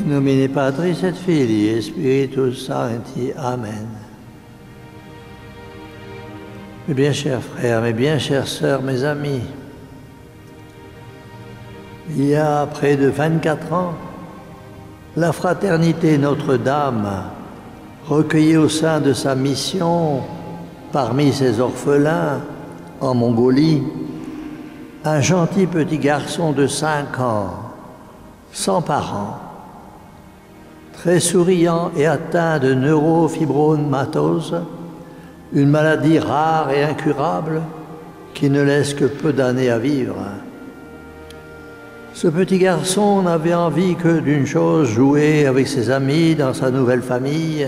In nomine Patris et Filii et Spiritus Sancti. Amen. Mes bien chers frères, mes bien chères sœurs, mes amis, il y a près de 24 ans, la Fraternité Notre-Dame, recueillie au sein de sa mission parmi ses orphelins en Mongolie, un gentil petit garçon de 5 ans, sans parents, très souriant et atteint de neurofibromatose, une maladie rare et incurable qui ne laisse que peu d'années à vivre. Ce petit garçon n'avait envie que d'une chose, jouer avec ses amis dans sa nouvelle famille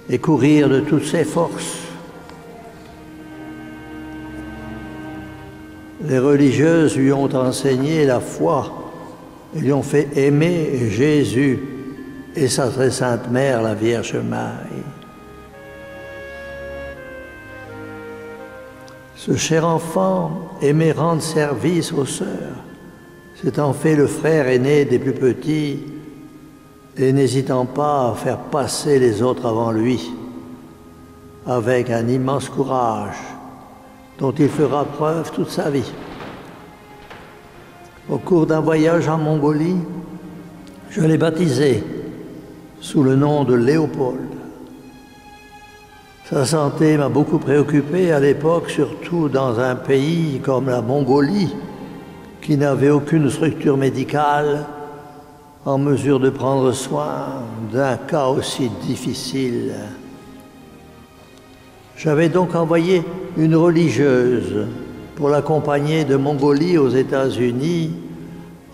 et courir de toutes ses forces. Les religieuses lui ont enseigné la foi et lui ont fait aimer Jésus et sa très sainte mère, la Vierge Marie. Ce cher enfant aimait rendre service aux sœurs, s'étant fait le frère aîné des plus petits et n'hésitant pas à faire passer les autres avant lui, avec un immense courage dont il fera preuve toute sa vie. Au cours d'un voyage en Mongolie, je l'ai baptisé sous le nom de Léopold. Sa santé m'a beaucoup préoccupé à l'époque, surtout dans un pays comme la Mongolie, qui n'avait aucune structure médicale en mesure de prendre soin d'un cas aussi difficile. J'avais donc envoyé une religieuse pour l'accompagner de Mongolie aux États-Unis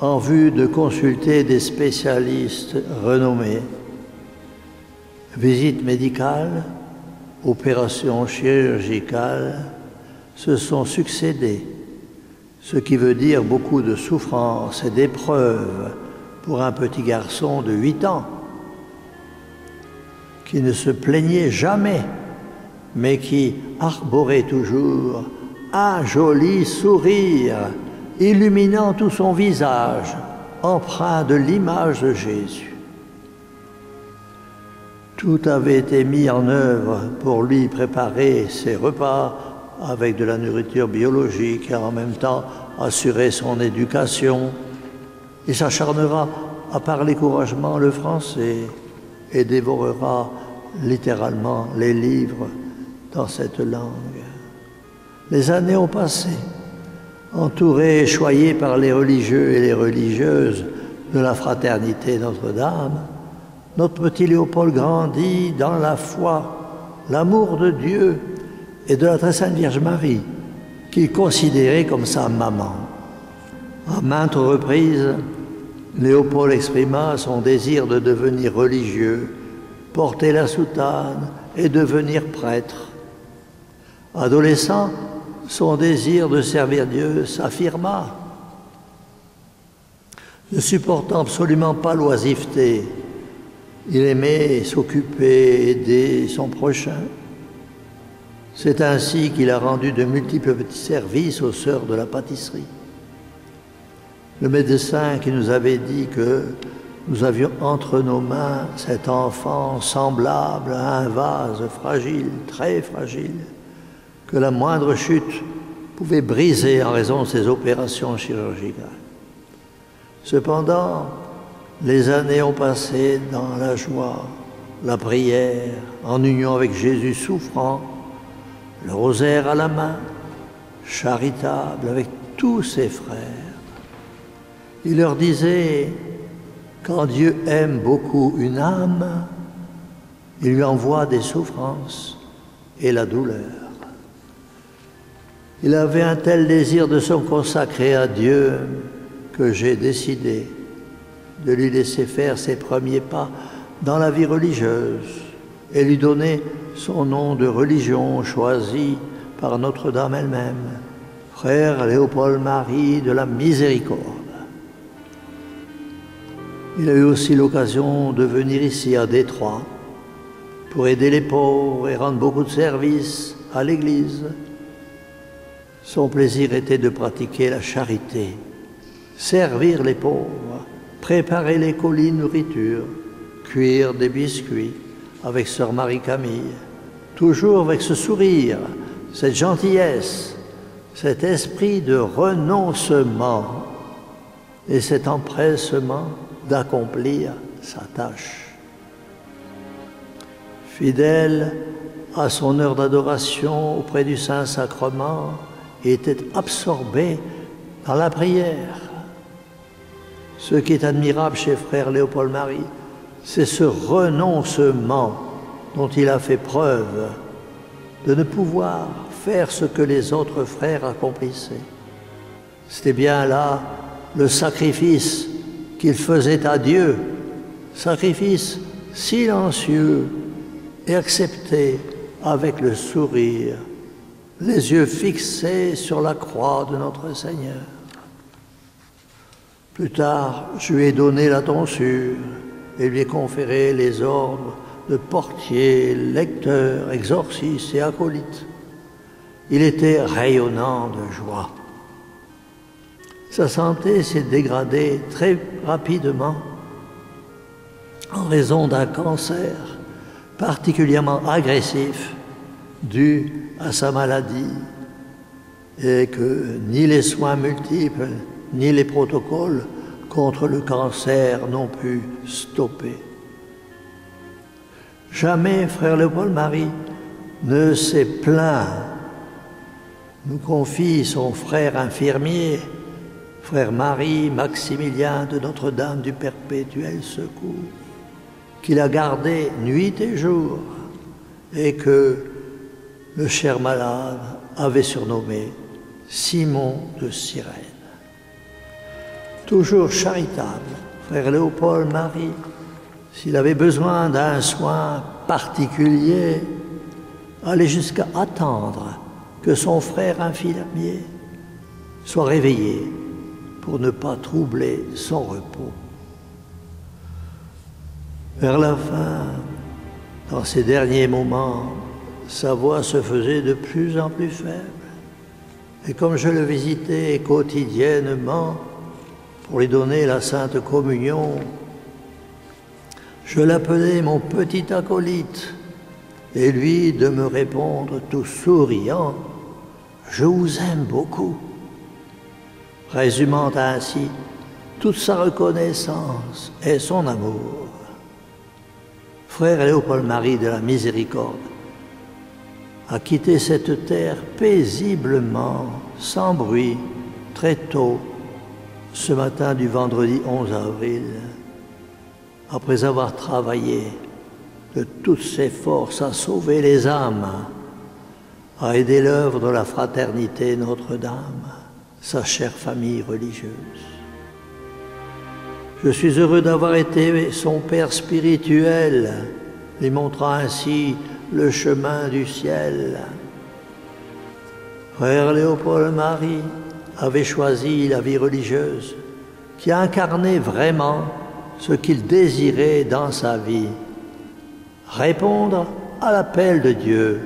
en vue de consulter des spécialistes renommés. Visites médicales, opérations chirurgicales se sont succédées, ce qui veut dire beaucoup de souffrance et d'épreuves pour un petit garçon de 8 ans qui ne se plaignait jamais, mais qui arborait toujours un joli sourire illuminant tout son visage, empreint de l'image de Jésus. Tout avait été mis en œuvre pour lui préparer ses repas avec de la nourriture biologique et en même temps assurer son éducation. Il s'acharnera à parler couramment le français et dévorera littéralement les livres dans cette langue. Les années ont passé, entouré et choyé par les religieux et les religieuses de la Fraternité Notre-Dame. Notre petit Léopold grandit dans la foi, l'amour de Dieu et de la très sainte Vierge Marie, qu'il considérait comme sa maman. À maintes reprises, Léopold exprima son désir de devenir religieux, porter la soutane et devenir prêtre. Adolescent, son désir de servir Dieu s'affirma. Ne supportant absolument pas l'oisiveté, il aimait s'occuper, aider son prochain. C'est ainsi qu'il a rendu de multiples petits services aux sœurs de la pâtisserie. Le médecin qui nous avait dit que nous avions entre nos mains cet enfant semblable à un vase fragile, très fragile, que la moindre chute pouvait briser en raison de ses opérations chirurgicales. Cependant, les années ont passé dans la joie, la prière, en union avec Jésus souffrant, le rosaire à la main, charitable avec tous ses frères. Il leur disait, quand Dieu aime beaucoup une âme, il lui envoie des souffrances et la douleur. Il avait un tel désir de se consacrer à Dieu que j'ai décidé de lui laisser faire ses premiers pas dans la vie religieuse et lui donner son nom de religion choisi par Notre-Dame elle-même, frère Léopold-Marie de la Miséricorde. Il a eu aussi l'occasion de venir ici à Détroit pour aider les pauvres et rendre beaucoup de services à l'Église. Son plaisir était de pratiquer la charité, servir les pauvres préparer les colis nourriture, cuire des biscuits avec sœur Marie-Camille, toujours avec ce sourire, cette gentillesse, cet esprit de renoncement et cet empressement d'accomplir sa tâche. Fidèle à son heure d'adoration auprès du Saint-Sacrement, il était absorbé dans la prière. Ce qui est admirable chez frère Léopold-Marie, c'est ce renoncement dont il a fait preuve, de ne pouvoir faire ce que les autres frères accomplissaient. C'était bien là le sacrifice qu'il faisait à Dieu, sacrifice silencieux et accepté avec le sourire, les yeux fixés sur la croix de notre Seigneur. Plus tard, je lui ai donné la tonsure et lui ai conféré les ordres de portier, lecteur, exorciste et acolyte. Il était rayonnant de joie. Sa santé s'est dégradée très rapidement en raison d'un cancer particulièrement agressif dû à sa maladie et que ni les soins multiples ni les protocoles contre le cancer n'ont pu stopper. Jamais frère Léopold-Marie ne s'est plaint, nous confie son frère infirmier, frère Marie-Maximilien de Notre-Dame du Perpétuel Secours, qu'il a gardé nuit et jour et que le cher malade avait surnommé Simon de Cyrène. Toujours charitable, frère Léopold-Marie, s'il avait besoin d'un soin particulier, allait jusqu'à attendre que son frère infirmier soit réveillé pour ne pas troubler son repos. Vers la fin, dans ces derniers moments, sa voix se faisait de plus en plus faible. Et comme je le visitais quotidiennement pour lui donner la Sainte Communion, je l'appelais mon petit acolyte, et lui de me répondre tout souriant « Je vous aime beaucoup », résumant ainsi toute sa reconnaissance et son amour. Frère Léopold-Marie de la Miséricorde a quitté cette terre paisiblement, sans bruit, très tôt, ce matin du vendredi 11 avril, après avoir travaillé de toutes ses forces à sauver les âmes, à aider l'œuvre de la Fraternité Notre-Dame, sa chère famille religieuse. Je suis heureux d'avoir été son père spirituel, lui montrant ainsi le chemin du ciel. Frère Léopold-Marie avait choisi la vie religieuse qui incarnait vraiment ce qu'il désirait dans sa vie. Répondre à l'appel de Dieu,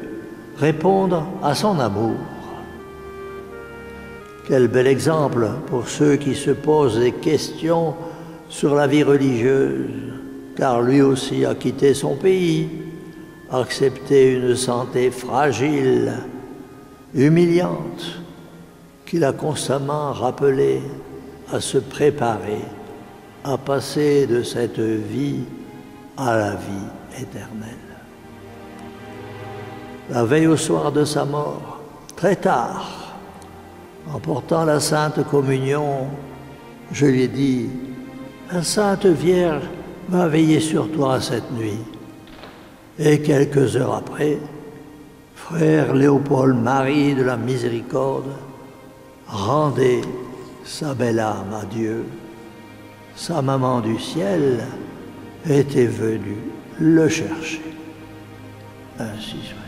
répondre à son amour. Quel bel exemple pour ceux qui se posent des questions sur la vie religieuse, car lui aussi a quitté son pays, accepté une santé fragile, humiliante, qu'il a constamment rappelé à se préparer à passer de cette vie à la vie éternelle. La veille au soir de sa mort, très tard, en portant la Sainte Communion, je lui ai dit « La Sainte Vierge va veiller sur toi cette nuit. » Et quelques heures après, frère Léopold-Marie de la Miséricorde rendait sa belle âme à Dieu. Sa maman du ciel était venue le chercher. Ainsi soit.